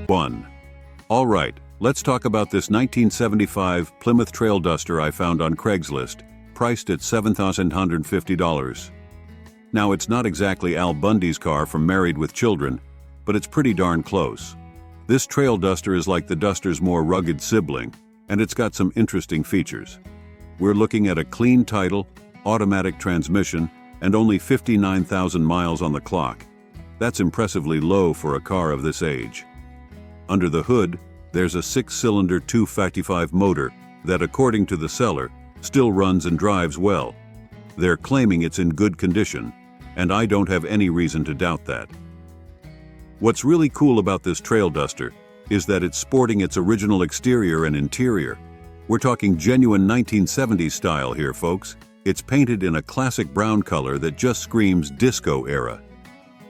1. All right, let's talk about this 1975 Plymouth Trail Duster I found on Craigslist, priced at $7,150. Now, it's not exactly Al Bundy's car from Married with Children, but it's pretty darn close. This Trail Duster is like the Duster's more rugged sibling, and it's got some interesting features. We're looking at a clean title, automatic transmission, and only 59,000 miles on the clock. That's impressively low for a car of this age. Under the hood, there's a 6-cylinder 255 motor that, according to the seller, still runs and drives well. They're claiming it's in good condition, and I don't have any reason to doubt that. What's really cool about this Trail Duster is that it's sporting its original exterior and interior. We're talking genuine 1970s style here, folks. It's painted in a classic brown color that just screams disco era.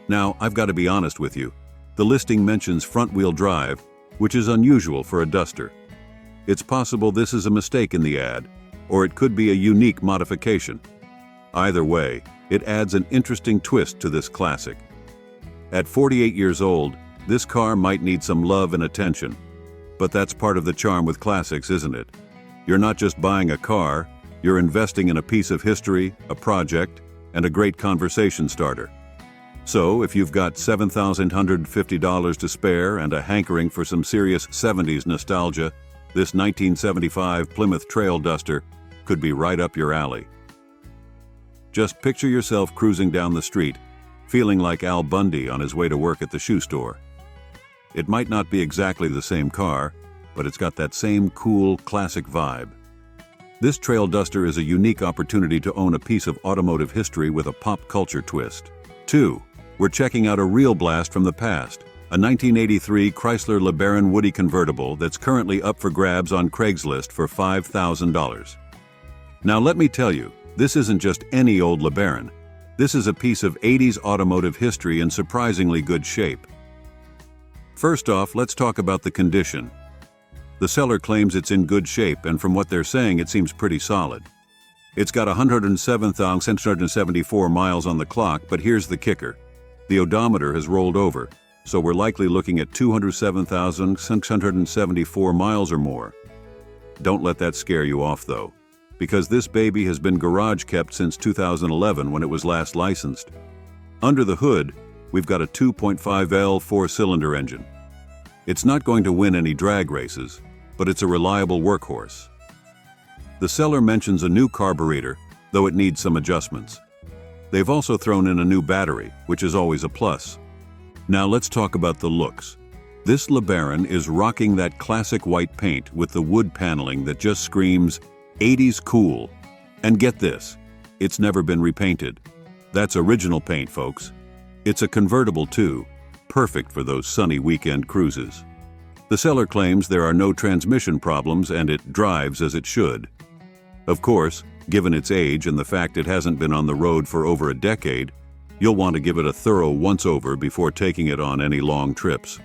Now, I've got to be honest with you. The listing mentions front-wheel drive, which is unusual for a Duster. It's possible this is a mistake in the ad, or it could be a unique modification. Either way, it adds an interesting twist to this classic. At 48 years old, this car might need some love and attention. But that's part of the charm with classics, isn't it? You're not just buying a car, you're investing in a piece of history, a project, and a great conversation starter. So, if you've got $7,150 to spare and a hankering for some serious 70s nostalgia, this 1975 Plymouth Trail Duster could be right up your alley. Just picture yourself cruising down the street, feeling like Al Bundy on his way to work at the shoe store. It might not be exactly the same car, but it's got that same cool, classic vibe. This Trail Duster is a unique opportunity to own a piece of automotive history with a pop culture twist. 2. We're checking out a real blast from the past, a 1983 Chrysler LeBaron Woody convertible that's currently up for grabs on Craigslist for $5,000. Now let me tell you, this isn't just any old LeBaron. This is a piece of 80s automotive history in surprisingly good shape. First off, let's talk about the condition. The seller claims it's in good shape, and from what they're saying, it seems pretty solid. It's got 107,674 miles on the clock, but here's the kicker. The odometer has rolled over, so we're likely looking at 207,674 miles or more. Don't let that scare you off, though, because this baby has been garage kept since 2011 when it was last licensed. Under the hood, we've got a 2.5L 4-cylinder engine. It's not going to win any drag races, but it's a reliable workhorse. The seller mentions a new carburetor, though it needs some adjustments. They've also thrown in a new battery, which is always a plus. Now let's talk about the looks. This LeBaron is rocking that classic white paint with the wood paneling that just screams 80s cool. And get this, it's never been repainted. That's original paint, folks. It's a convertible too, perfect for those sunny weekend cruises. The seller claims there are no transmission problems and it drives as it should. Of course, given its age and the fact it hasn't been on the road for over a decade, you'll want to give it a thorough once-over before taking it on any long trips.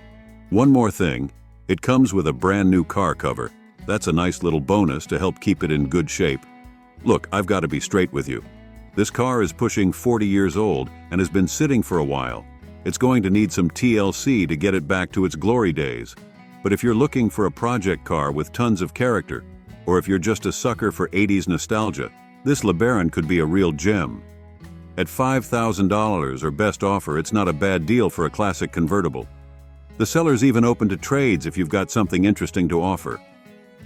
One more thing, it comes with a brand new car cover. That's a nice little bonus to help keep it in good shape. Look, I've got to be straight with you. This car is pushing 40 years old and has been sitting for a while. It's going to need some TLC to get it back to its glory days. But if you're looking for a project car with tons of character, or if you're just a sucker for 80s nostalgia, this LeBaron could be a real gem. At $5,000 or best offer, it's not a bad deal for a classic convertible. The seller's even open to trades if you've got something interesting to offer.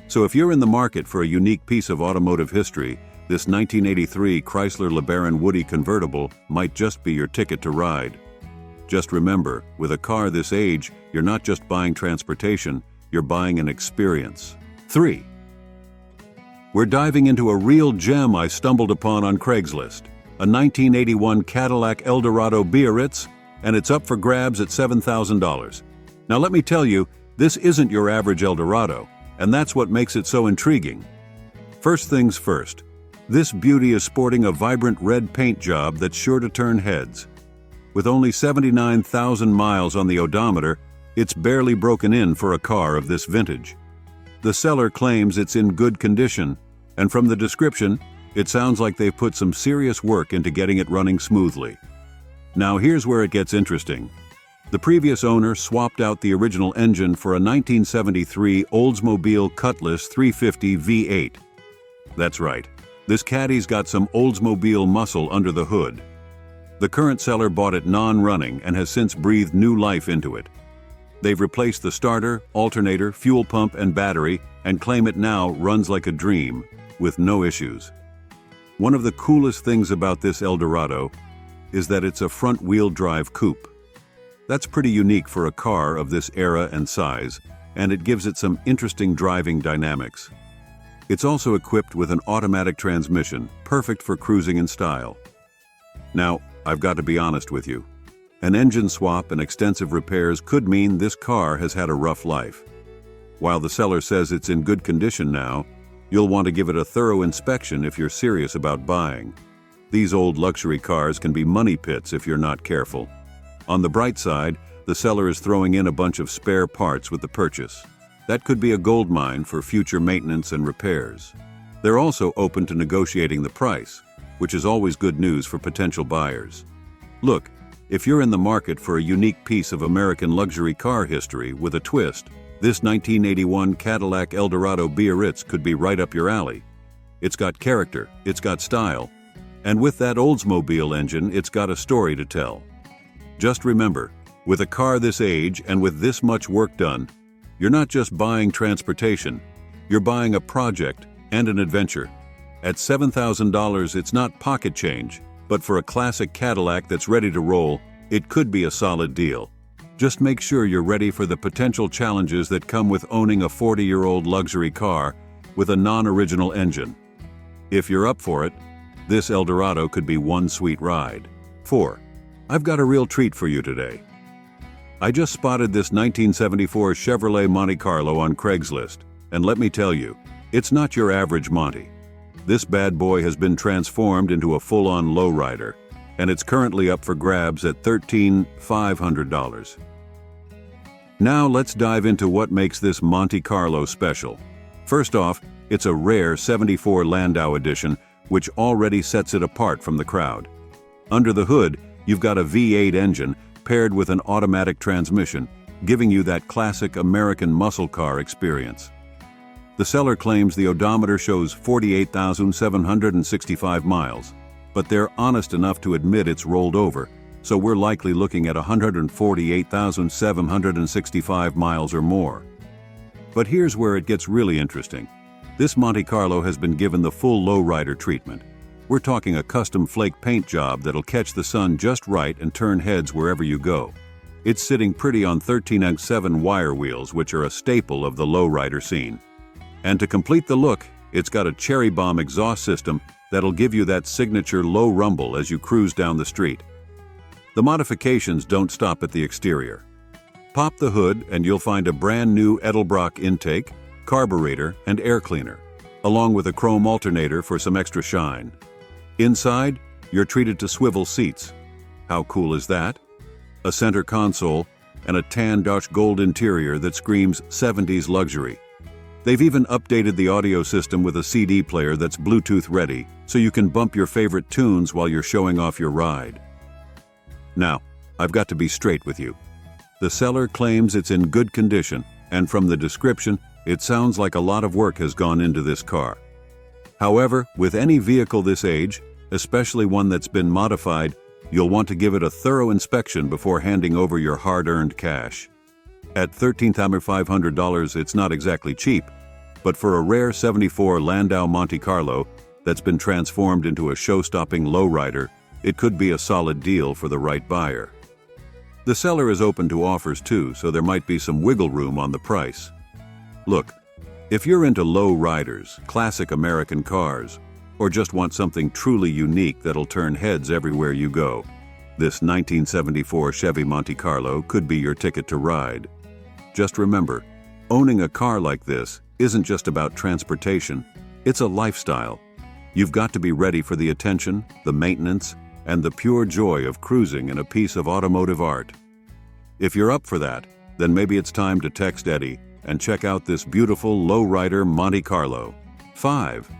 So if you're in the market for a unique piece of automotive history, this 1983 Chrysler LeBaron Woody convertible might just be your ticket to ride. Just remember, with a car this age, you're not just buying transportation, you're buying an experience. 3. We're diving into a real gem I stumbled upon on Craigslist, a 1981 Cadillac Eldorado Biarritz, and it's up for grabs at $7,000. Now let me tell you, this isn't your average Eldorado, and that's what makes it so intriguing. First things first, this beauty is sporting a vibrant red paint job that's sure to turn heads. With only 79,000 miles on the odometer, it's barely broken in for a car of this vintage. The seller claims it's in good condition, and from the description, it sounds like they've put some serious work into getting it running smoothly. Now here's where it gets interesting. The previous owner swapped out the original engine for a 1973 Oldsmobile Cutlass 350 V8. That's right, this caddy's got some Oldsmobile muscle under the hood. The current seller bought it non-running and has since breathed new life into it. They've replaced the starter, alternator, fuel pump, and battery and claim it now runs like a dream, with no issues. One of the coolest things about this Eldorado is that it's a front-wheel drive coupe. That's pretty unique for a car of this era and size, and it gives it some interesting driving dynamics. It's also equipped with an automatic transmission, perfect for cruising in style. Now, I've got to be honest with you. An engine swap and extensive repairs could mean this car has had a rough life. While the seller says it's in good condition now, you'll want to give it a thorough inspection if you're serious about buying. These old luxury cars can be money pits if you're not careful. On the bright side, the seller is throwing in a bunch of spare parts with the purchase. That could be a goldmine for future maintenance and repairs. They're also open to negotiating the price, which is always good news for potential buyers. Look, if you're in the market for a unique piece of American luxury car history with a twist, this 1981 Cadillac Eldorado Biarritz could be right up your alley. It's got character, it's got style, and with that Oldsmobile engine, it's got a story to tell. Just remember, with a car this age and with this much work done, you're not just buying transportation, you're buying a project and an adventure. At $7,000, it's not pocket change, but for a classic Cadillac that's ready to roll, it could be a solid deal. Just make sure you're ready for the potential challenges that come with owning a 40-year-old luxury car with a non-original engine. If you're up for it, this Eldorado could be one sweet ride. 4. I've got a real treat for you today. I just spotted this 1974 Chevrolet Monte Carlo on Craigslist, and let me tell you, it's not your average Monte. This bad boy has been transformed into a full-on lowrider, and it's currently up for grabs at $13,500. Now let's dive into what makes this Monte Carlo special. First off, it's a rare 74 Landau edition, which already sets it apart from the crowd. Under the hood, you've got a V8 engine paired with an automatic transmission, giving you that classic American muscle car experience. The seller claims the odometer shows 48,765 miles, but they're honest enough to admit it's rolled over, so we're likely looking at 148,765 miles or more. But here's where it gets really interesting. This Monte Carlo has been given the full lowrider treatment. We're talking a custom flake paint job that'll catch the sun just right and turn heads wherever you go. It's sitting pretty on 13x7 wire wheels, which are a staple of the lowrider scene. And to complete the look, it's got a cherry bomb exhaust system that'll give you that signature low rumble as you cruise down the street. The modifications don't stop at the exterior. Pop the hood and you'll find a brand new Edelbrock intake, carburetor, and air cleaner, along with a chrome alternator for some extra shine. Inside, you're treated to swivel seats. How cool is that? A center console and a tan-Dutch gold interior that screams 70s luxury. They've even updated the audio system with a CD player that's Bluetooth ready, so you can bump your favorite tunes while you're showing off your ride. Now, I've got to be straight with you. The seller claims it's in good condition, and from the description, it sounds like a lot of work has gone into this car. However, with any vehicle this age, especially one that's been modified, you'll want to give it a thorough inspection before handing over your hard-earned cash. At $13,500, it's not exactly cheap, but for a rare 74 Landau Monte Carlo that's been transformed into a show-stopping lowrider, it could be a solid deal for the right buyer. The seller is open to offers too, so there might be some wiggle room on the price. Look, if you're into low riders, classic American cars, or just want something truly unique that'll turn heads everywhere you go, this 1974 Chevy Monte Carlo could be your ticket to ride. Just remember, owning a car like this isn't just about transportation, it's a lifestyle. You've got to be ready for the attention, the maintenance, and the pure joy of cruising in a piece of automotive art. If you're up for that, then maybe it's time to text Eddie and check out this beautiful lowrider Monte Carlo. 5.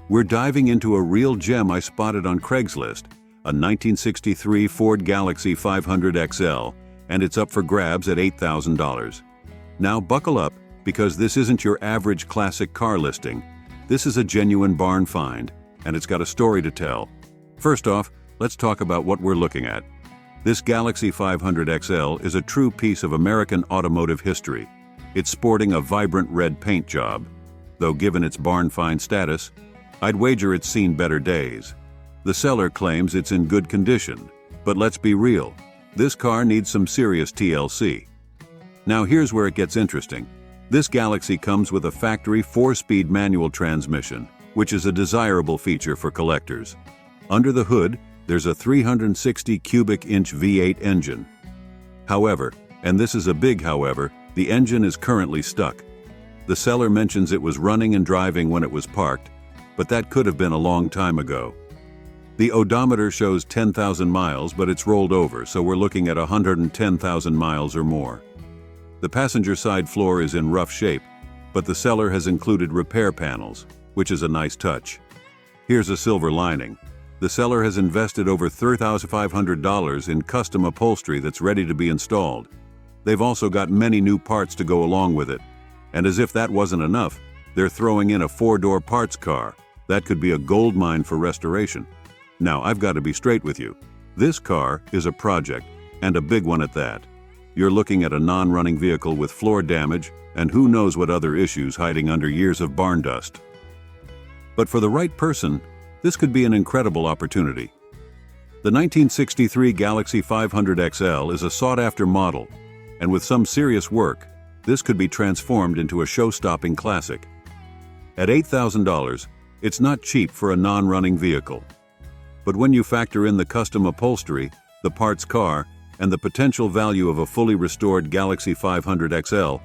We're diving into a real gem I spotted on Craigslist, a 1963 Ford Galaxie 500 XL, and it's up for grabs at $8,000. Now buckle up, because this isn't your average classic car listing. This is a genuine barn find, and it's got a story to tell. First off, let's talk about what we're looking at. This Galaxy 500 XL is a true piece of American automotive history. It's sporting a vibrant red paint job. Though given its barn find status, I'd wager it's seen better days. The seller claims it's in good condition, but let's be real, this car needs some serious TLC. Now here's where it gets interesting. This Galaxy comes with a factory 4-speed manual transmission, which is a desirable feature for collectors. Under the hood, there's a 360 cubic inch V8 engine. However, and this is a big however, the engine is currently stuck. The seller mentions it was running and driving when it was parked, but that could have been a long time ago. The odometer shows 10,000 miles, but it's rolled over, so we're looking at 110,000 miles or more. The passenger side floor is in rough shape, but the seller has included repair panels, which is a nice touch. Here's a silver lining. The seller has invested over $3,500 in custom upholstery that's ready to be installed. They've also got many new parts to go along with it. And as if that wasn't enough, they're throwing in a 4-door parts car. That could be a gold mine for restoration. Now, I've got to be straight with you. This car is a project, and a big one at that. You're looking at a non-running vehicle with floor damage, and who knows what other issues hiding under years of barn dust. But for the right person, this could be an incredible opportunity. The 1963 Galaxy 500 XL is a sought-after model, and with some serious work, this could be transformed into a show-stopping classic. At $8,000, it's not cheap for a non-running vehicle. But when you factor in the custom upholstery, the parts car, and the potential value of a fully restored Galaxy 500 XL,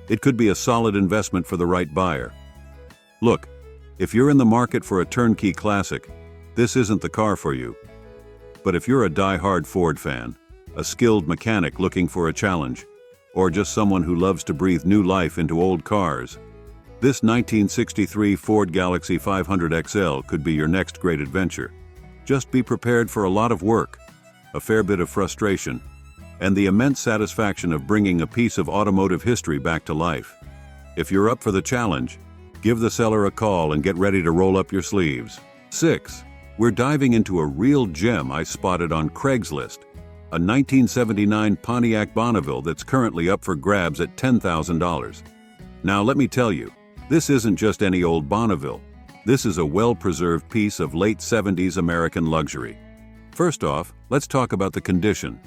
it could be a solid investment for the right buyer. Look, if you're in the market for a turnkey classic, this isn't the car for you. But if you're a die-hard Ford fan, a skilled mechanic looking for a challenge, or just someone who loves to breathe new life into old cars, this 1963 Ford Galaxy 500 XL could be your next great adventure. Just be prepared for a lot of work, a fair bit of frustration, and the immense satisfaction of bringing a piece of automotive history back to life. If you're up for the challenge, give the seller a call and get ready to roll up your sleeves. 6. We're diving into a real gem I spotted on Craigslist, a 1979 Pontiac Bonneville that's currently up for grabs at $10,000. Now let me tell you, this isn't just any old Bonneville. This is a well-preserved piece of late 70s American luxury. First off, let's talk about the condition.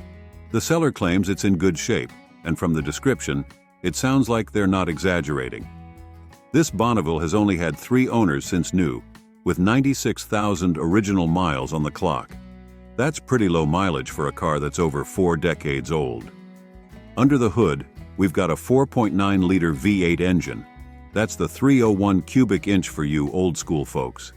The seller claims it's in good shape, and from the description, it sounds like they're not exaggerating. This Bonneville has only had 3 owners since new, with 96,000 original miles on the clock. That's pretty low mileage for a car that's over 4 decades old. Under the hood, we've got a 4.9-liter V8 engine. That's the 301 cubic inch for you old-school folks.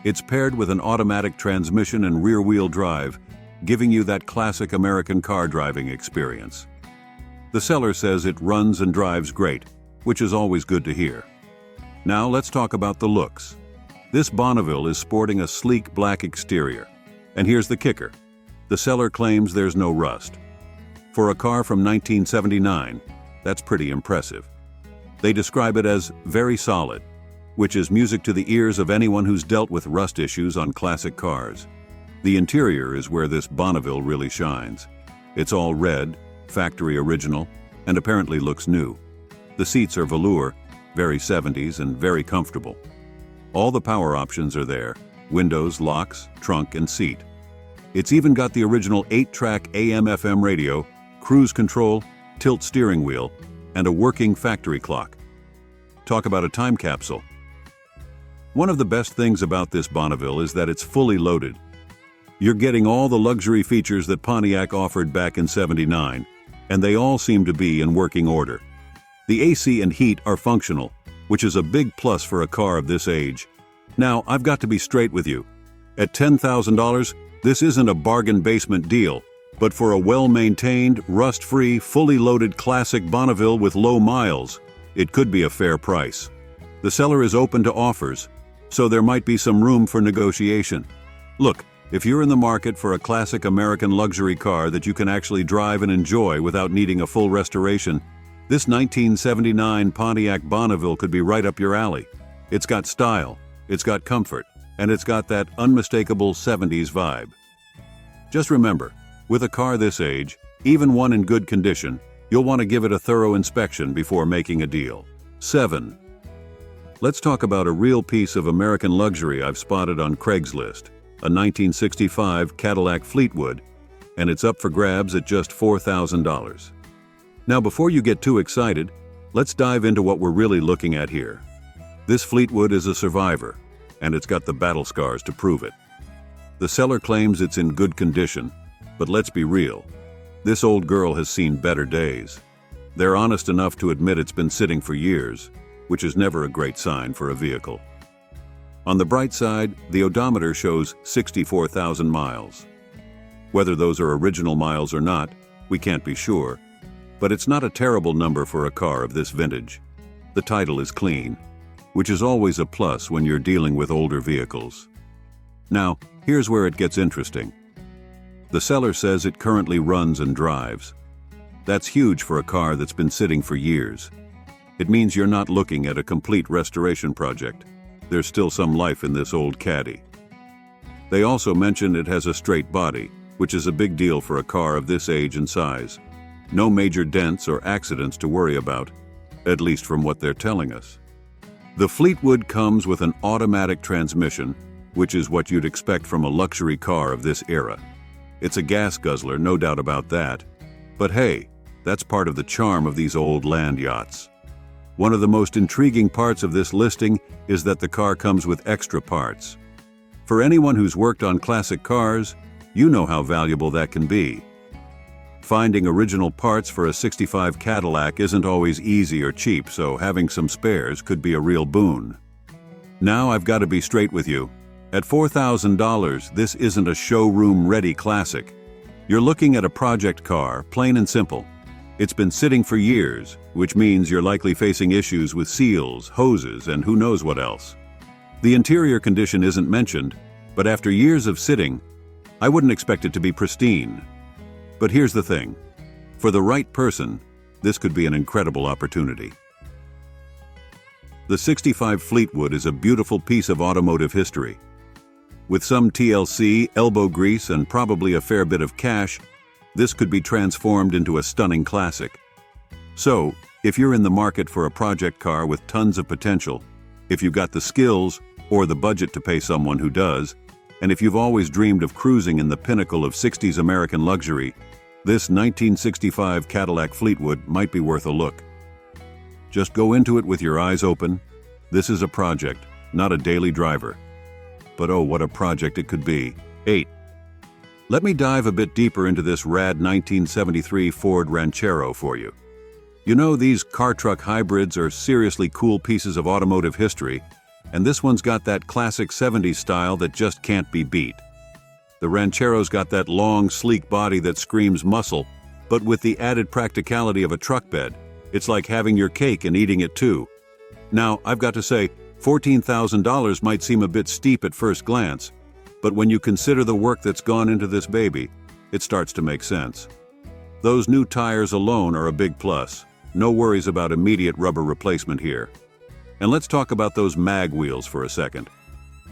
It's paired with an automatic transmission and rear-wheel drive, giving you that classic American car driving experience. The seller says it runs and drives great, which is always good to hear. Now let's talk about the looks. This Bonneville is sporting a sleek black exterior. And here's the kicker. The seller claims there's no rust. For a car from 1979, that's pretty impressive. They describe it as very solid, which is music to the ears of anyone who's dealt with rust issues on classic cars. The interior is where this Bonneville really shines. It's all red, factory original, and apparently looks new. The seats are velour, very 70s and very comfortable. All the power options are there: windows, locks, trunk, and seat. It's even got the original 8-track AM/FM radio, cruise control, tilt steering wheel, and a working factory clock. Talk about a time capsule. One of the best things about this Bonneville is that it's fully loaded. You're getting all the luxury features that Pontiac offered back in '79, and they all seem to be in working order. The AC and heat are functional, which is a big plus for a car of this age. Now, I've got to be straight with you. At $10,000, this isn't a bargain basement deal, but for a well-maintained, rust-free, fully loaded classic Bonneville with low miles, it could be a fair price. The seller is open to offers, so there might be some room for negotiation. Look, If you're in the market for a classic American luxury car that you can actually drive and enjoy without needing a full restoration, this 1979 Pontiac Bonneville could be right up your alley. It's got style, it's got comfort, and it's got that unmistakable 70s vibe. Just remember, with a car this age, even one in good condition, you'll want to give it a thorough inspection before making a deal. 7. Let's talk about a real piece of American luxury I've spotted on Craigslist, a 1965 Cadillac Fleetwood, and it's up for grabs at just $4,000. Now, before you get too excited, let's dive into what we're really looking at here. This Fleetwood is a survivor, and it's got the battle scars to prove it. The seller claims it's in good condition, but let's be real. This old girl has seen better days. They're honest enough to admit it's been sitting for years, which is never a great sign for a vehicle. On the bright side, the odometer shows 64,000 miles. Whether those are original miles or not, we can't be sure, but it's not a terrible number for a car of this vintage. The title is clean, which is always a plus when you're dealing with older vehicles. Now, here's where it gets interesting. The seller says it currently runs and drives. That's huge for a car that's been sitting for years. It means you're not looking at a complete restoration project. There's still some life in this old caddy. They also mention it has a straight body, which is a big deal for a car of this age and size. No major dents or accidents to worry about, at least from what they're telling us. The Fleetwood comes with an automatic transmission, which is what you'd expect from a luxury car of this era. It's a gas guzzler, no doubt about that. But hey, that's part of the charm of these old land yachts. One of the most intriguing parts of this listing is that the car comes with extra parts. For anyone who's worked on classic cars, you know how valuable that can be. Finding original parts for a '65 Cadillac isn't always easy or cheap, so having some spares could be a real boon. Now I've got to be straight with you. At $4,000, this isn't a showroom-ready classic. You're looking at a project car, plain and simple. It's been sitting for years, which means you're likely facing issues with seals, hoses, and who knows what else. The interior condition isn't mentioned, but after years of sitting, I wouldn't expect it to be pristine. But here's the thing. For the right person, this could be an incredible opportunity. The '65 Fleetwood is a beautiful piece of automotive history. With some TLC, elbow grease, and probably a fair bit of cash, this could be transformed into a stunning classic. So, if you're in the market for a project car with tons of potential, if you've got the skills or the budget to pay someone who does, and if you've always dreamed of cruising in the pinnacle of '60s American luxury, this 1965 Cadillac Fleetwood might be worth a look. Just go into it with your eyes open. This is a project, not a daily driver. But oh, what a project it could be. 8. Let me dive a bit deeper into this rad 1973 Ford Ranchero for you. You know, these car-truck hybrids are seriously cool pieces of automotive history, and this one's got that classic '70s style that just can't be beat. The Ranchero's got that long, sleek body that screams muscle, but with the added practicality of a truck bed. It's like having your cake and eating it too. Now, I've got to say, $14,000 might seem a bit steep at first glance, but when you consider the work that's gone into this baby, it starts to make sense. Those new tires alone are a big plus. No worries about immediate rubber replacement here. And let's talk about those mag wheels for a second.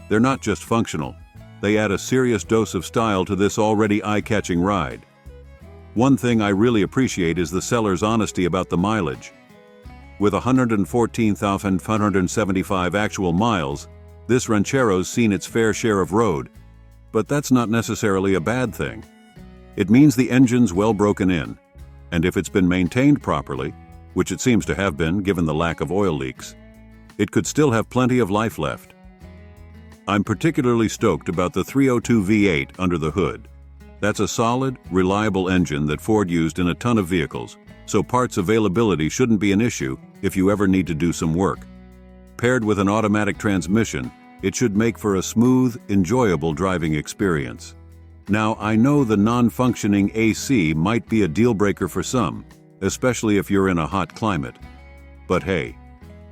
They're not just functional. They add a serious dose of style to this already eye-catching ride. One thing I really appreciate is the seller's honesty about the mileage. With 114,575 actual miles, this Ranchero's seen its fair share of road, but that's not necessarily a bad thing. It means the engine's well broken in, and if it's been maintained properly, which it seems to have been given the lack of oil leaks, it could still have plenty of life left. I'm particularly stoked about the 302 V8 under the hood. That's a solid, reliable engine that Ford used in a ton of vehicles, so parts availability shouldn't be an issue if you ever need to do some work. Paired with an automatic transmission, it should make for a smooth, enjoyable driving experience. Now, I know the non-functioning AC might be a deal-breaker for some, especially if you're in a hot climate. But hey,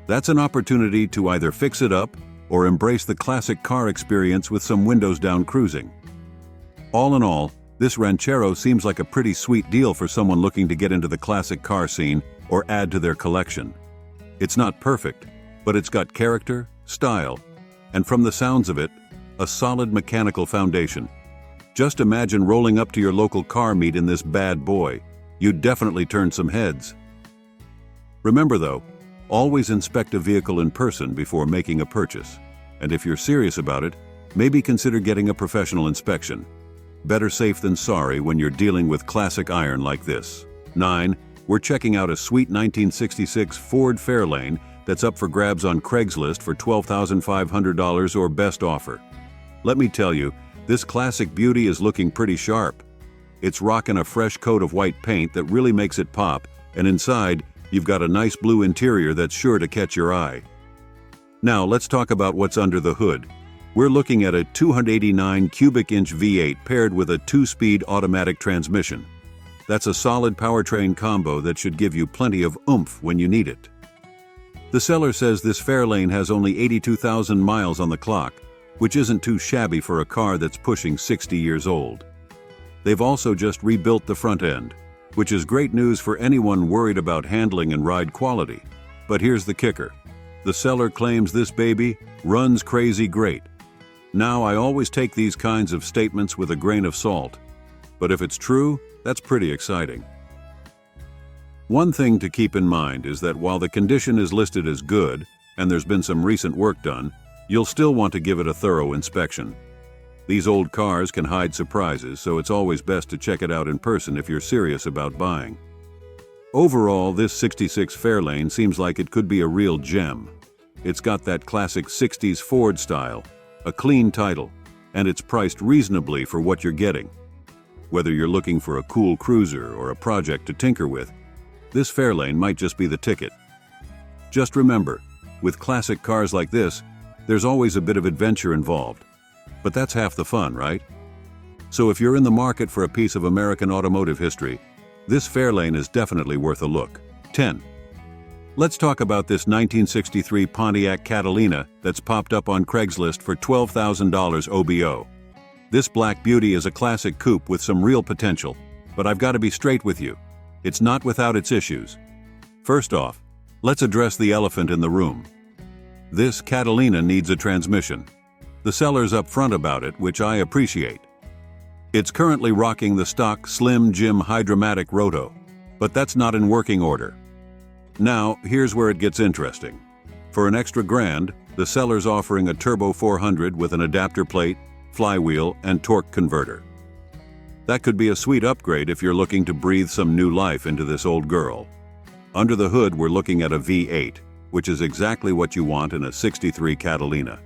that's an opportunity to either fix it up or embrace the classic car experience with some windows-down cruising. All in all, this Ranchero seems like a pretty sweet deal for someone looking to get into the classic car scene or add to their collection. It's not perfect, but it's got character, style, and from the sounds of it, a solid mechanical foundation. Just imagine rolling up to your local car meet in this bad boy. You'd definitely turn some heads. Remember though, always inspect a vehicle in person before making a purchase. And if you're serious about it, maybe consider getting a professional inspection. Better safe than sorry when you're dealing with classic iron like this. 9. We're checking out a sweet 1966 Ford Fairlane that's up for grabs on Craigslist for $12,500 or best offer. Let me tell you, this classic beauty is looking pretty sharp. It's rocking a fresh coat of white paint that really makes it pop, and inside, you've got a nice blue interior that's sure to catch your eye. Now let's talk about what's under the hood. We're looking at a 289 cubic inch V8 paired with a 2-speed automatic transmission. That's a solid powertrain combo that should give you plenty of oomph when you need it. The seller says this Fairlane has only 82,000 miles on the clock, which isn't too shabby for a car that's pushing 60 years old. They've also just rebuilt the front end, which is great news for anyone worried about handling and ride quality. But here's the kicker. The seller claims this baby runs crazy great. Now, I always take these kinds of statements with a grain of salt, but if it's true, that's pretty exciting. One thing to keep in mind is that while the condition is listed as good, and there's been some recent work done, you'll still want to give it a thorough inspection. These old cars can hide surprises, so it's always best to check it out in person if you're serious about buying. Overall, this 66 Fairlane seems like it could be a real gem. It's got that classic 60s Ford style, a clean title, and it's priced reasonably for what you're getting. Whether you're looking for a cool cruiser or a project to tinker with, this Fairlane might just be the ticket. Just remember, with classic cars like this, there's always a bit of adventure involved. But that's half the fun, right? So if you're in the market for a piece of American automotive history, this Fairlane is definitely worth a look. 10. Let's talk about this 1963 Pontiac Catalina that's popped up on Craigslist for $12,000 OBO. This black beauty is a classic coupe with some real potential, but I've got to be straight with you. It's not without its issues. First off, let's address the elephant in the room. This Catalina needs a transmission. The seller's upfront about it, which I appreciate. It's currently rocking the stock Slim Jim Hydromatic Roto, but that's not in working order. Now, here's where it gets interesting. For an extra grand, the seller's offering a Turbo 400 with an adapter plate, flywheel, and torque converter. That could be a sweet upgrade if you're looking to breathe some new life into this old girl. Under the hood, we're looking at a V8, which is exactly what you want in a 63 Catalina.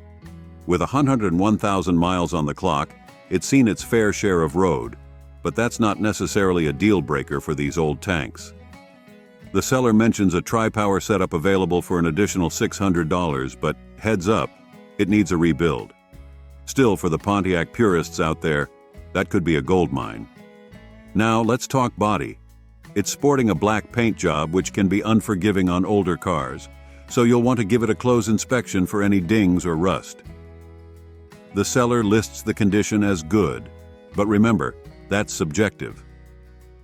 With 101,000 miles on the clock, it's seen its fair share of road, but that's not necessarily a deal breaker for these old tanks. The seller mentions a tri-power setup available for an additional $600, but heads up, it needs a rebuild. Still, for the Pontiac purists out there, that could be a gold mine. Now, let's talk body. It's sporting a black paint job which can be unforgiving on older cars, so you'll want to give it a close inspection for any dings or rust. The seller lists the condition as good, but remember, that's subjective.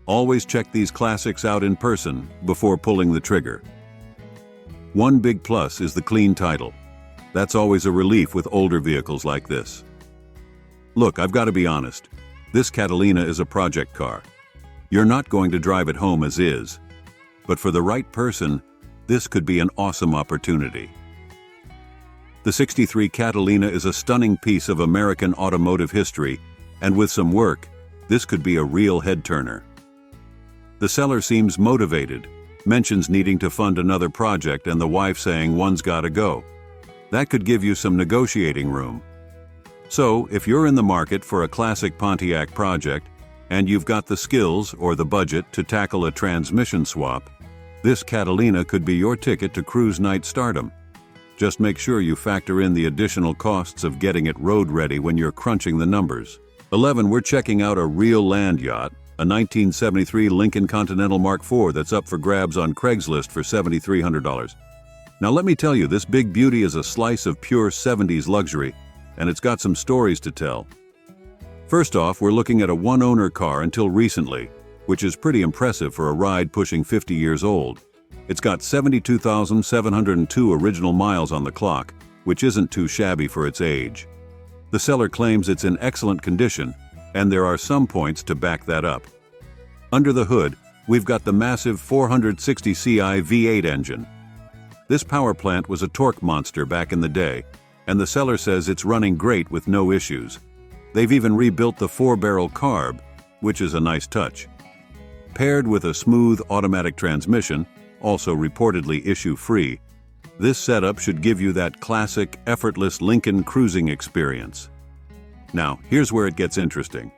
Always check these classics out in person before pulling the trigger. One big plus is the clean title. That's always a relief with older vehicles like this. Look, I've got to be honest. This Catalina is a project car. You're not going to drive it home as is. But for the right person, this could be an awesome opportunity. The 63 Catalina is a stunning piece of American automotive history, and with some work, this could be a real head-turner. The seller seems motivated, mentions needing to fund another project and the wife saying one's gotta go. That could give you some negotiating room. So, if you're in the market for a classic Pontiac project, and you've got the skills or the budget to tackle a transmission swap, this Catalina could be your ticket to cruise night stardom. Just make sure you factor in the additional costs of getting it road ready when you're crunching the numbers. 11. We're checking out a real land yacht, a 1973 Lincoln Continental Mark IV that's up for grabs on Craigslist for $7,300. Now let me tell you, this big beauty is a slice of pure 70s luxury, and it's got some stories to tell. First off, we're looking at a one-owner car until recently, which is pretty impressive for a ride pushing 50 years old. It's got 72,702 original miles on the clock, which isn't too shabby for its age. The seller claims it's in excellent condition, and there are some points to back that up. Under the hood, we've got the massive 460 Ci V8 engine. This power plant was a torque monster back in the day, and the seller says it's running great with no issues. They've even rebuilt the 4-barrel carb, which is a nice touch. Paired with a smooth automatic transmission, also reportedly issue-free, this setup should give you that classic, effortless Lincoln cruising experience. Now, here's where it gets interesting.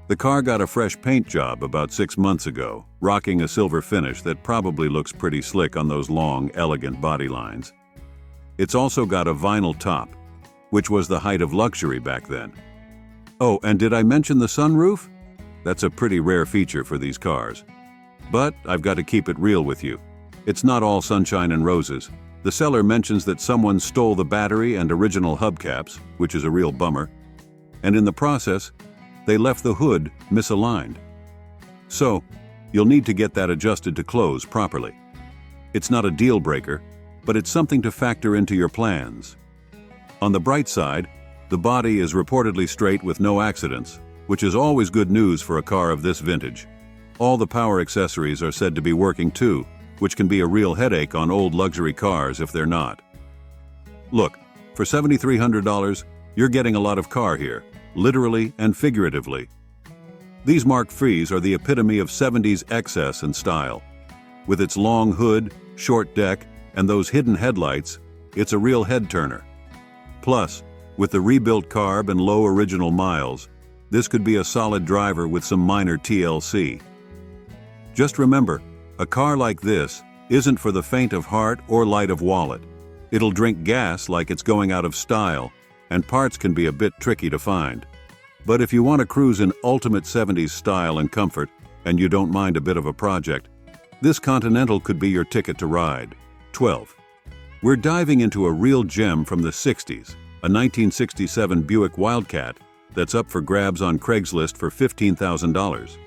The car got a fresh paint job about 6 months ago, rocking a silver finish that probably looks pretty slick on those long, elegant body lines. It's also got a vinyl top, which was the height of luxury back then. Oh, and did I mention the sunroof? That's a pretty rare feature for these cars. But I've got to keep it real with you. It's not all sunshine and roses. The seller mentions that someone stole the battery and original hubcaps, which is a real bummer, and in the process, they left the hood misaligned. So, you'll need to get that adjusted to close properly. It's not a deal breaker, but it's something to factor into your plans. On the bright side, the body is reportedly straight with no accidents, which is always good news for a car of this vintage. All the power accessories are said to be working too, which can be a real headache on old luxury cars if they're not. Look, for $7,300, you're getting a lot of car here, literally and figuratively. These Mark IIIs are the epitome of 70s excess and style. With its long hood, short deck, and those hidden headlights, it's a real head-turner. Plus, with the rebuilt carb and low original miles, this could be a solid driver with some minor TLC. Just remember, a car like this isn't for the faint of heart or light of wallet. It'll drink gas like it's going out of style, and parts can be a bit tricky to find. But if you want to cruise in ultimate 70s style and comfort, and you don't mind a bit of a project, this Continental could be your ticket to ride. 12. We're diving into a real gem from the 60s, a 1967 Buick Wildcat that's up for grabs on Craigslist for $15,000.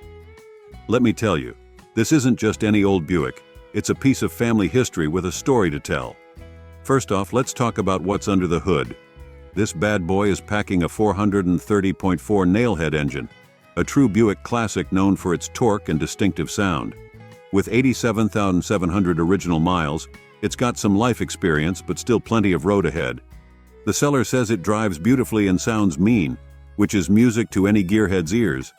Let me tell you, this isn't just any old Buick, it's a piece of family history with a story to tell. First off, let's talk about what's under the hood. This bad boy is packing a 430.4 nailhead engine, a true Buick classic known for its torque and distinctive sound. With 87,700 original miles, it's got some life experience but still plenty of road ahead. The seller says it drives beautifully and sounds mean, which is music to any gearhead's ears.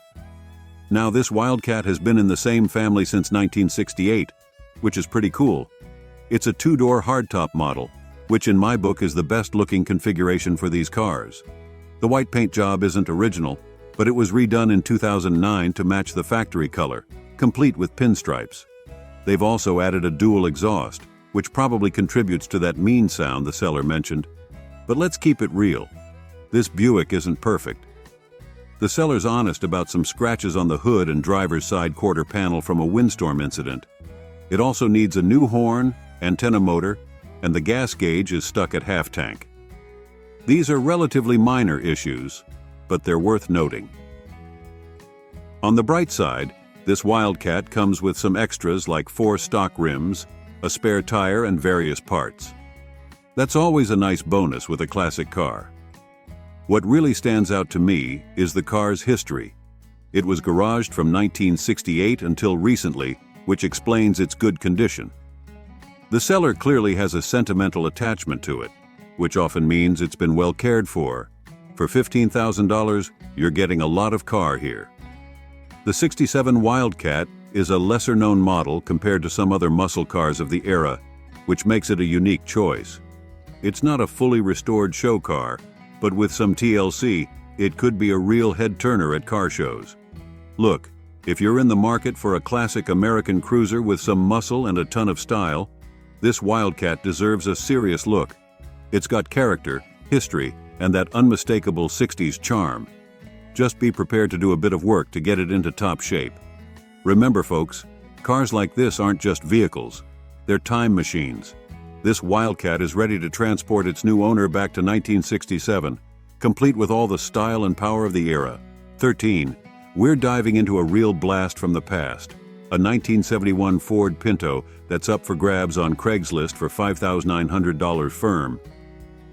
Now, this Wildcat has been in the same family since 1968, which is pretty cool. It's a 2-door hardtop model, which in my book is the best-looking configuration for these cars. The white paint job isn't original, but it was redone in 2009 to match the factory color, complete with pinstripes. They've also added a dual exhaust, which probably contributes to that mean sound the seller mentioned. But let's keep it real. This Buick isn't perfect. The seller's honest about some scratches on the hood and driver's side quarter panel from a windstorm incident. It also needs a new horn, antenna motor, and the gas gauge is stuck at half tank. These are relatively minor issues, but they're worth noting. On the bright side, this Wildcat comes with some extras like 4 stock rims, a spare tire, and various parts. That's always a nice bonus with a classic car. What really stands out to me is the car's history. It was garaged from 1968 until recently, which explains its good condition. The seller clearly has a sentimental attachment to it, which often means it's been well cared for. For $15,000, you're getting a lot of car here. The '67 Wildcat is a lesser-known model compared to some other muscle cars of the era, which makes it a unique choice. It's not a fully restored show car, but with some TLC, it could be a real head-turner at car shows. Look, if you're in the market for a classic American cruiser with some muscle and a ton of style, this Wildcat deserves a serious look. It's got character, history, and that unmistakable 60s charm. Just be prepared to do a bit of work to get it into top shape. Remember, folks, cars like this aren't just vehicles. They're time machines. This Wildcat is ready to transport its new owner back to 1967, complete with all the style and power of the era. 13. We're diving into a real blast from the past. A 1971 Ford Pinto that's up for grabs on Craigslist for $5,900 firm.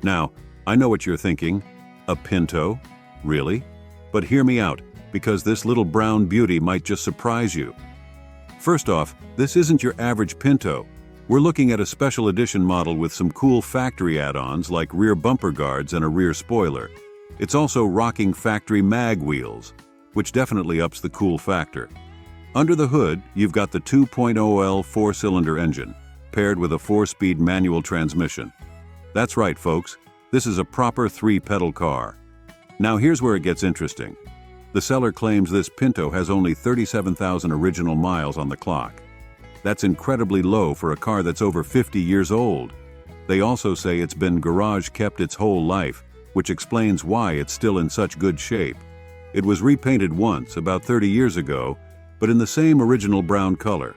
Now, I know what you're thinking. A Pinto? Really? But hear me out, because this little brown beauty might just surprise you. First off, this isn't your average Pinto. We're looking at a special edition model with some cool factory add-ons like rear bumper guards and a rear spoiler. It's also rocking factory mag wheels, which definitely ups the cool factor. Under the hood, you've got the 2.0L four-cylinder engine, paired with a 4-speed manual transmission. That's right, folks. This is a proper 3-pedal car. Now here's where it gets interesting. The seller claims this Pinto has only 37,000 original miles on the clock. That's incredibly low for a car that's over 50 years old. They also say it's been garage kept its whole life, which explains why it's still in such good shape. It was repainted once, about 30 years ago, but in the same original brown color.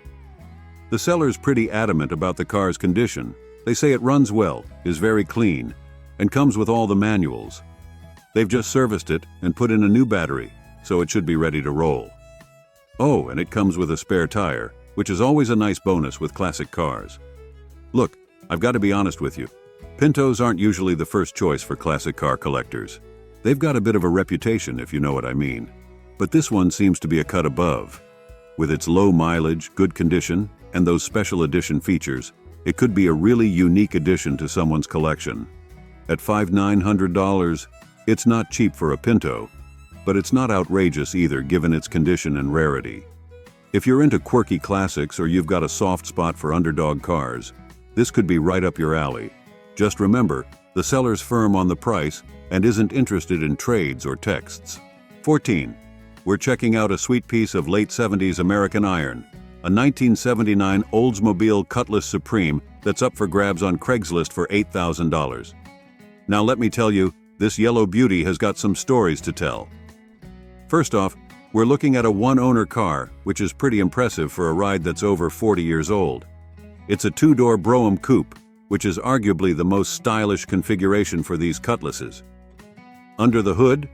The seller's pretty adamant about the car's condition. They say it runs well, is very clean, and comes with all the manuals. They've just serviced it and put in a new battery, so it should be ready to roll. Oh, and it comes with a spare tire, which is always a nice bonus with classic cars. Look, I've got to be honest with you. Pintos aren't usually the first choice for classic car collectors. They've got a bit of a reputation, if you know what I mean. But this one seems to be a cut above. With its low mileage, good condition, and those special edition features, it could be a really unique addition to someone's collection. At $5,900, it's not cheap for a Pinto, but it's not outrageous either given its condition and rarity. If you're into quirky classics or you've got a soft spot for underdog cars, this could be right up your alley. Just remember, the seller's firm on the price and isn't interested in trades or texts. 14. We're checking out a sweet piece of late 70s American iron, a 1979 Oldsmobile Cutlass Supreme that's up for grabs on Craigslist for $8,000. Now let me tell you, this yellow beauty has got some stories to tell. First off, we're looking at a one-owner car, which is pretty impressive for a ride that's over 40 years old. It's a 2-door Brougham coupe, which is arguably the most stylish configuration for these Cutlasses. Under the hood,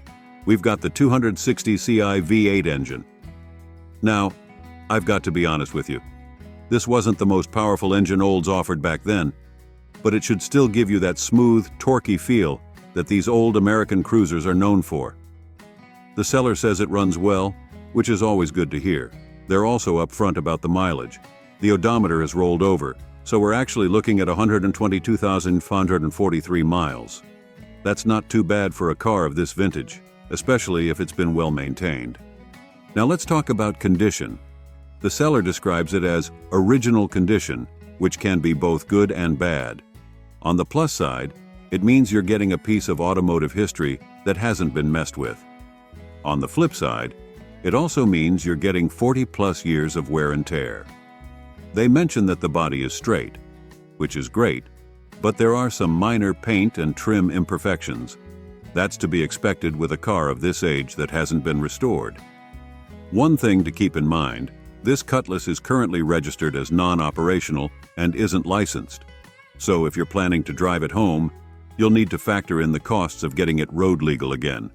we've got the 260 Ci V8 engine. Now, I've got to be honest with you. This wasn't the most powerful engine Olds offered back then, but it should still give you that smooth, torquey feel that these old American cruisers are known for. The seller says it runs well, which is always good to hear. They're also upfront about the mileage. The odometer has rolled over, so we're actually looking at 122,543 miles. That's not too bad for a car of this vintage, especially if it's been well maintained. Now let's talk about condition. The seller describes it as original condition, which can be both good and bad. On the plus side, it means you're getting a piece of automotive history that hasn't been messed with. On the flip side, it also means you're getting 40+ years of wear and tear. They mention that the body is straight, which is great, but there are some minor paint and trim imperfections. That's to be expected with a car of this age that hasn't been restored. One thing to keep in mind, this Cutlass is currently registered as non-operational and isn't licensed. So if you're planning to drive it home, you'll need to factor in the costs of getting it road legal again.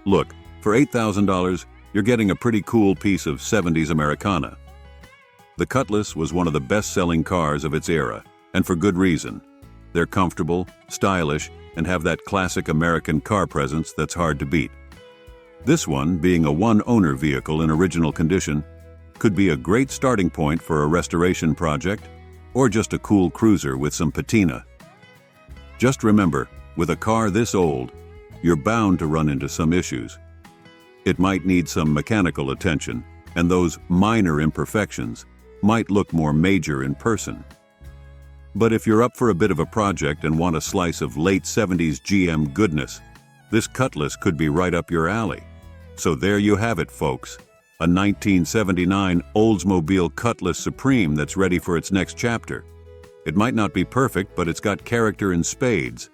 Look, for $8,000, you're getting a pretty cool piece of 70s Americana. The Cutlass was one of the best-selling cars of its era, and for good reason. They're comfortable, stylish, and have that classic American car presence that's hard to beat. This one, being a one-owner vehicle in original condition, could be a great starting point for a restoration project or just a cool cruiser with some patina. Just remember, with a car this old, you're bound to run into some issues. It might need some mechanical attention, and those minor imperfections might look more major in person. But if you're up for a bit of a project and want a slice of late 70s GM goodness, this Cutlass could be right up your alley. So there you have it, folks. A 1979 Oldsmobile Cutlass Supreme that's ready for its next chapter. It might not be perfect, but it's got character in spades.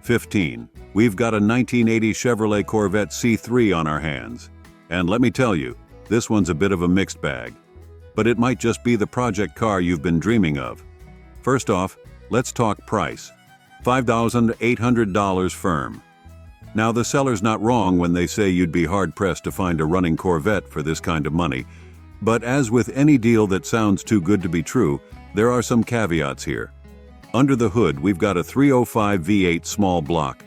15. We've got a 1980 Chevrolet Corvette C3 on our hands. And let me tell you, this one's a bit of a mixed bag. But it might just be the project car you've been dreaming of. First off, let's talk price. $5,800 firm. Now, the seller's not wrong when they say you'd be hard-pressed to find a running Corvette for this kind of money. But as with any deal that sounds too good to be true, there are some caveats here. Under the hood, we've got a 305 V8 small block.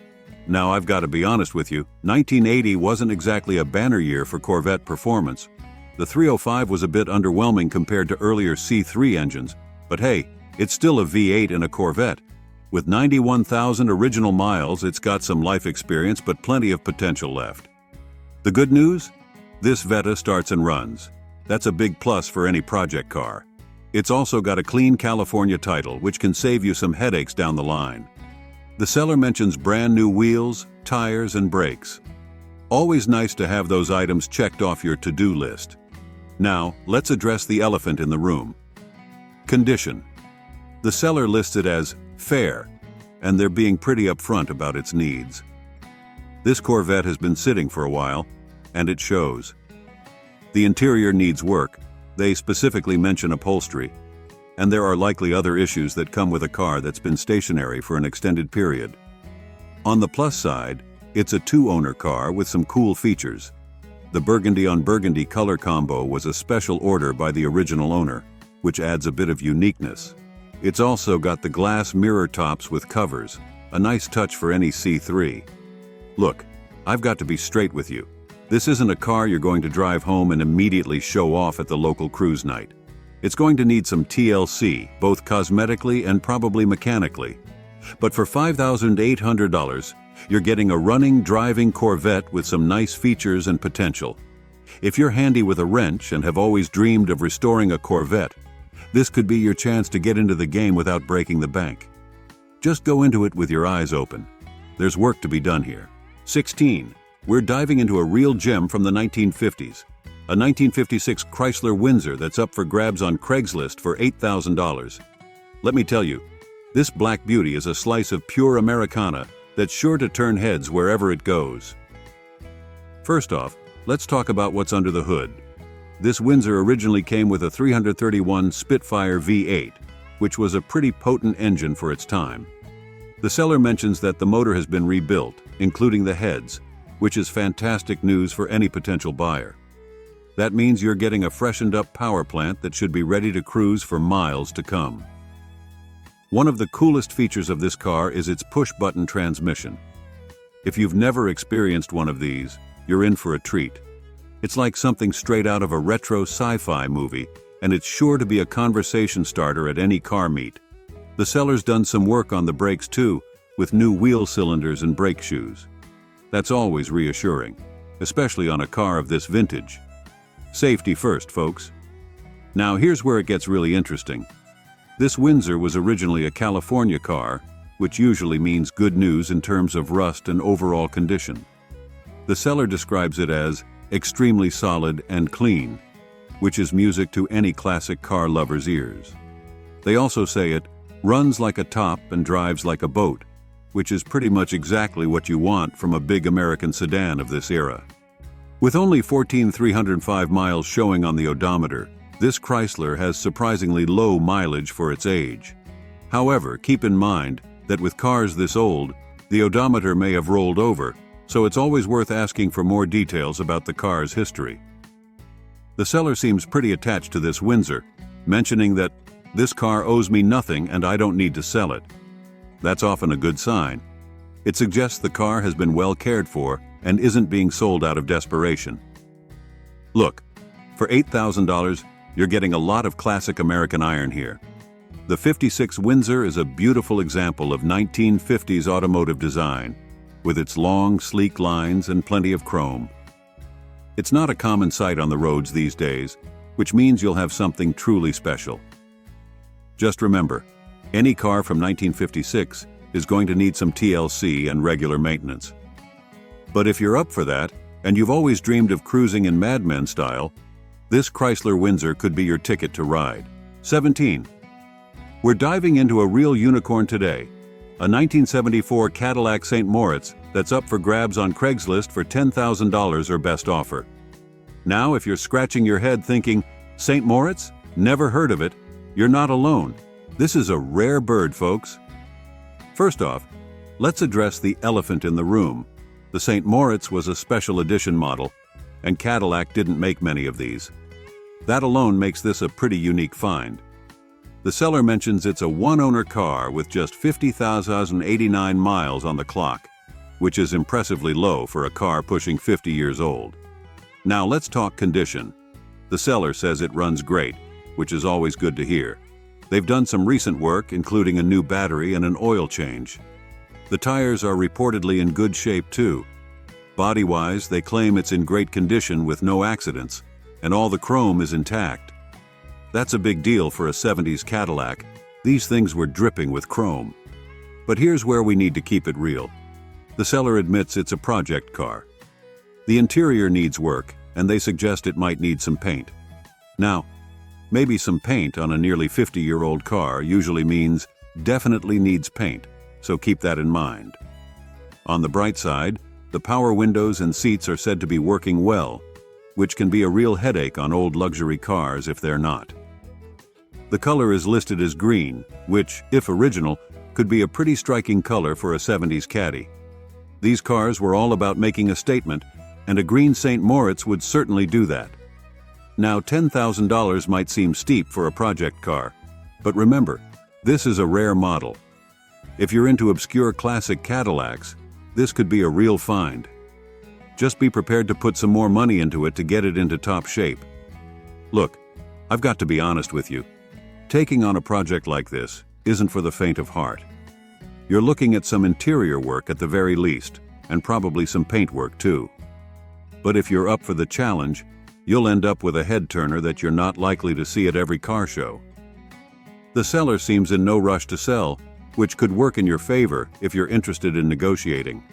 Now, I've got to be honest with you, 1980 wasn't exactly a banner year for Corvette performance. The 305 was a bit underwhelming compared to earlier C3 engines, but hey, it's still a V8 in a Corvette. With 91,000 original miles, it's got some life experience but plenty of potential left. The good news? This Vetta starts and runs. That's a big plus for any project car. It's also got a clean California title, which can save you some headaches down the line. The seller mentions brand new wheels, tires, and brakes. Always nice to have those items checked off your to-do list. Now, let's address the elephant in the room. Condition. The seller lists it as fair, and they're being pretty upfront about its needs. This Corvette has been sitting for a while, and it shows. The interior needs work. They specifically mention upholstery, and there are likely other issues that come with a car that's been stationary for an extended period. On the plus side, it's a two-owner car with some cool features. The burgundy-on-burgundy color combo was a special order by the original owner, which adds a bit of uniqueness. It's also got the glass mirror tops with covers, a nice touch for any C3. Look, I've got to be straight with you. This isn't a car you're going to drive home and immediately show off at the local cruise night. It's going to need some TLC, both cosmetically and probably mechanically. But for $5,800, you're getting a running, driving Corvette with some nice features and potential. If you're handy with a wrench and have always dreamed of restoring a Corvette, this could be your chance to get into the game without breaking the bank. Just go into it with your eyes open. There's work to be done here. 16. We're diving into a real gem from the 1950s. A 1956 Chrysler Windsor that's up for grabs on Craigslist for $8,000. Let me tell you, this black beauty is a slice of pure Americana that's sure to turn heads wherever it goes. First off, let's talk about what's under the hood. This Windsor originally came with a 331 Spitfire V8, which was a pretty potent engine for its time. The seller mentions that the motor has been rebuilt, including the heads, which is fantastic news for any potential buyer. That means you're getting a freshened-up power plant that should be ready to cruise for miles to come. One of the coolest features of this car is its push-button transmission. If you've never experienced one of these, you're in for a treat. It's like something straight out of a retro sci-fi movie, and it's sure to be a conversation starter at any car meet. The seller's done some work on the brakes too, with new wheel cylinders and brake shoes. That's always reassuring, especially on a car of this vintage. Safety first, folks. Now here's where it gets really interesting. This Windsor was originally a California car, which usually means good news in terms of rust and overall condition. The seller describes it as extremely solid and clean, which is music to any classic car lover's ears. They also say it runs like a top and drives like a boat, which is pretty much exactly what you want from a big American sedan of this era. With only 14,305 miles showing on the odometer, this Chrysler has surprisingly low mileage for its age. However, keep in mind that with cars this old, the odometer may have rolled over, so it's always worth asking for more details about the car's history. The seller seems pretty attached to this Windsor, mentioning that this car owes me nothing and I don't need to sell it. That's often a good sign. It suggests the car has been well cared for and isn't being sold out of desperation. Look, for $8,000, you're getting a lot of classic American iron here. The 56 Windsor is a beautiful example of 1950s automotive design, with its long, sleek lines and plenty of chrome. It's not a common sight on the roads these days, which means you'll have something truly special. Just remember, any car from 1956 is going to need some TLC and regular maintenance. But if you're up for that, and you've always dreamed of cruising in Mad Men style, this Chrysler Windsor could be your ticket to ride. 17. We're diving into a real unicorn today, a 1974 Cadillac St. Moritz that's up for grabs on Craigslist for $10,000 or best offer. Now, if you're scratching your head thinking, St. Moritz? Never heard of it, you're not alone. This is a rare bird, folks. First off, let's address the elephant in the room. The The St. Moritz was a special edition model, and Cadillac didn't make many of these. That alone makes this a pretty unique find. The seller mentions it's a one-owner car with just 50,089 miles on the clock, which is impressively low for a car pushing 50 years old. Now let's talk condition. The seller says it runs great, which is always good to hear. They've done some recent work, including a new battery and an oil change. The tires are reportedly in good shape too. Body-wise, they claim it's in great condition with no accidents, and all the chrome is intact. That's a big deal for a 70s Cadillac. These things were dripping with chrome. But here's where we need to keep it real. The seller admits it's a project car. The interior needs work, and they suggest it might need some paint. Now, maybe some paint on a nearly 50-year-old car usually means definitely needs paint, so keep that in mind. On the bright side, the power windows and seats are said to be working well, which can be a real headache on old luxury cars if they're not. The color is listed as green, which, if original, could be a pretty striking color for a 70s Caddy. These cars were all about making a statement, and a green St. Moritz would certainly do that. Now, $10,000 might seem steep for a project car, but remember, this is a rare model. If you're into obscure classic Cadillacs, this could be a real find. Just be prepared to put some more money into it to get it into top shape. Look, I've got to be honest with you. Taking on a project like this isn't for the faint of heart. You're looking at some interior work at the very least, and probably some paint work too. But if you're up for the challenge, you'll end up with a head-turner that you're not likely to see at every car show. The seller seems in no rush to sell, which could work in your favor if you're interested in negotiating.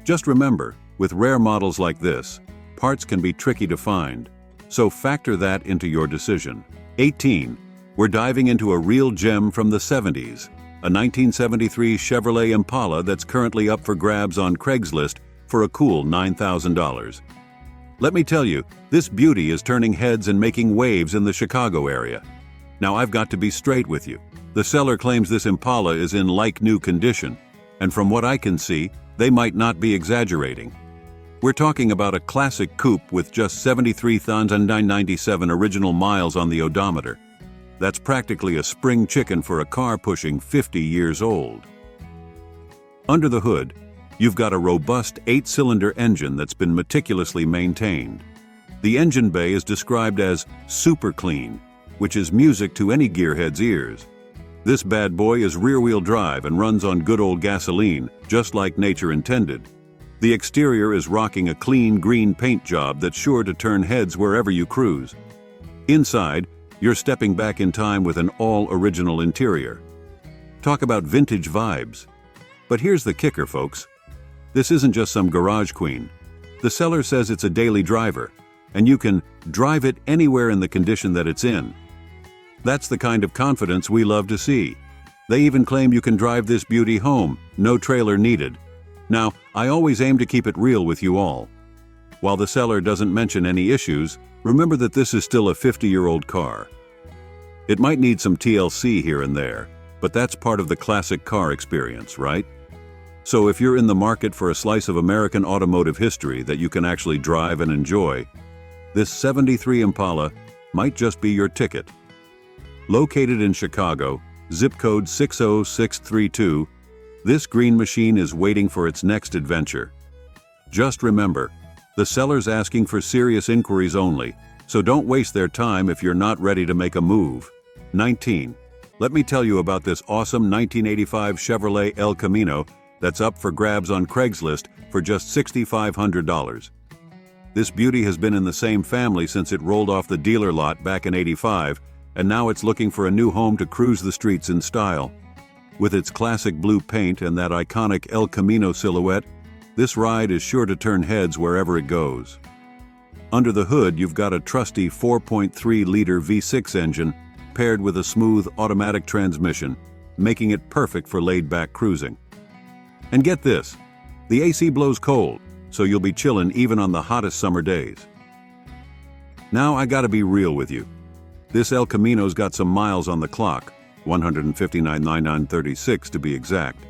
Just remember, with rare models like this, parts can be tricky to find, so factor that into your decision. 18. We're diving into a real gem from the 70s, a 1973 Chevrolet Impala that's currently up for grabs on Craigslist for a cool $9,000. Let me tell you, this beauty is turning heads and making waves in the Chicago area. Now I've got to be straight with you. The seller claims this Impala is in like-new condition, and from what I can see, they might not be exaggerating. We're talking about a classic coupe with just 73,997 original miles on the odometer. That's practically a spring chicken for a car pushing 50 years old. Under the hood, you've got a robust 8-cylinder engine that's been meticulously maintained. The engine bay is described as super clean, which is music to any gearhead's ears. This bad boy is rear-wheel drive and runs on good old gasoline, just like nature intended. The exterior is rocking a clean green paint job that's sure to turn heads wherever you cruise. Inside, you're stepping back in time with an all-original interior. Talk about vintage vibes. But here's the kicker, folks. This isn't just some garage queen. The seller says it's a daily driver, and you can drive it anywhere in the condition that it's in. That's the kind of confidence we love to see. They even claim you can drive this beauty home, no trailer needed. Now, I always aim to keep it real with you all. While the seller doesn't mention any issues, remember that this is still a 50-year-old car. It might need some TLC here and there, but that's part of the classic car experience, right? So if you're in the market for a slice of American automotive history that you can actually drive and enjoy, this 73 Impala might just be your ticket. Located in Chicago, zip code 60632, this green machine is waiting for its next adventure. Just remember, the seller's asking for serious inquiries only, so don't waste their time if you're not ready to make a move. 19. Let me tell you about this awesome 1985 Chevrolet El Camino that's up for grabs on Craigslist for just $6,500. This beauty has been in the same family since it rolled off the dealer lot back in '85, and now it's looking for a new home to cruise the streets in style. With its classic blue paint and that iconic El Camino silhouette, this ride is sure to turn heads wherever it goes. Under the hood, you've got a trusty 4.3-liter V6 engine paired with a smooth automatic transmission, making it perfect for laid-back cruising. And get this, the AC blows cold, so you'll be chillin' even on the hottest summer days. Now I gotta be real with you. This El Camino's got some miles on the clock, 159,936 to be exact,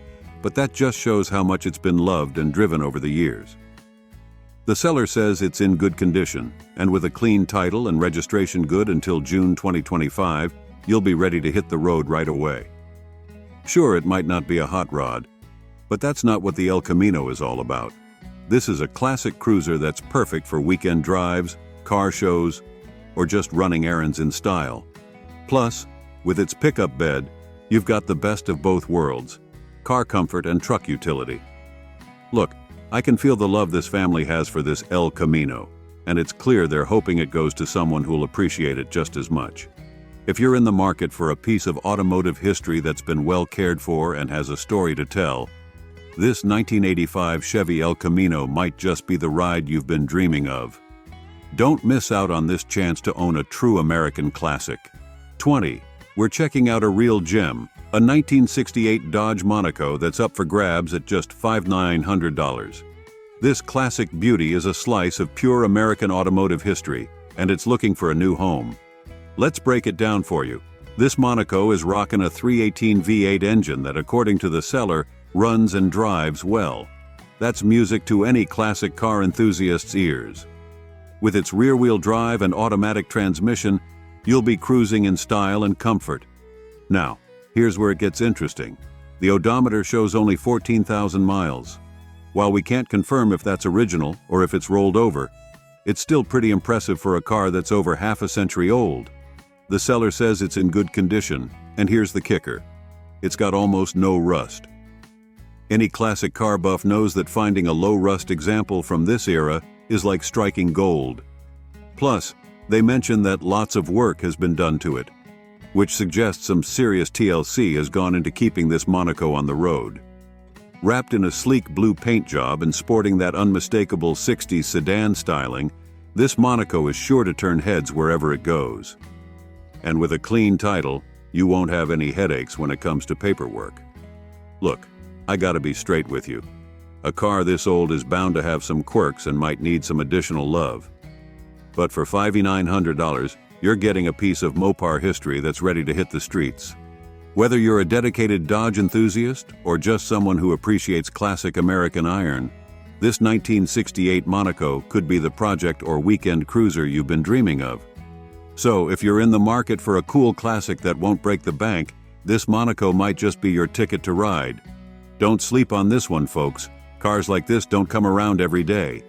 but that just shows how much it's been loved and driven over the years. The seller says it's in good condition, and with a clean title and registration good until June 2025, you'll be ready to hit the road right away. Sure, it might not be a hot rod, but that's not what the El Camino is all about. This is a classic cruiser that's perfect for weekend drives, car shows, or just running errands in style. Plus, with its pickup bed, you've got the best of both worlds: car comfort and truck utility. Look, I can feel the love this family has for this El Camino, and it's clear they're hoping it goes to someone who'll appreciate it just as much. If you're in the market for a piece of automotive history that's been well cared for and has a story to tell, this 1985 Chevy El Camino might just be the ride you've been dreaming of. Don't miss out on this chance to own a true American classic. 20. We're checking out a real gem, a 1968 Dodge Monaco that's up for grabs at just $5,900. This classic beauty is a slice of pure American automotive history, and it's looking for a new home. Let's break it down for you. This Monaco is rocking a 318 V8 engine that, according to the seller, runs and drives well. That's music to any classic car enthusiast's ears. With its rear-wheel drive and automatic transmission, you'll be cruising in style and comfort. Now, here's where it gets interesting. The odometer shows only 14,000 miles. While we can't confirm if that's original or if it's rolled over, it's still pretty impressive for a car that's over half a century old. The seller says it's in good condition, and here's the kicker: it's got almost no rust. Any classic car buff knows that finding a low-rust example from this era is like striking gold. Plus, they mention that lots of work has been done to it, which suggests some serious TLC has gone into keeping this Monaco on the road. Wrapped in a sleek blue paint job and sporting that unmistakable 60s sedan styling, this Monaco is sure to turn heads wherever it goes. And with a clean title, you won't have any headaches when it comes to paperwork. Look, I gotta be straight with you. A car this old is bound to have some quirks and might need some additional love. But for $5,900, you're getting a piece of Mopar history that's ready to hit the streets. Whether you're a dedicated Dodge enthusiast or just someone who appreciates classic American iron, this 1968 Monaco could be the project or weekend cruiser you've been dreaming of. So, if you're in the market for a cool classic that won't break the bank, this Monaco might just be your ticket to ride. Don't sleep on this one, folks. Cars like this don't come around every day.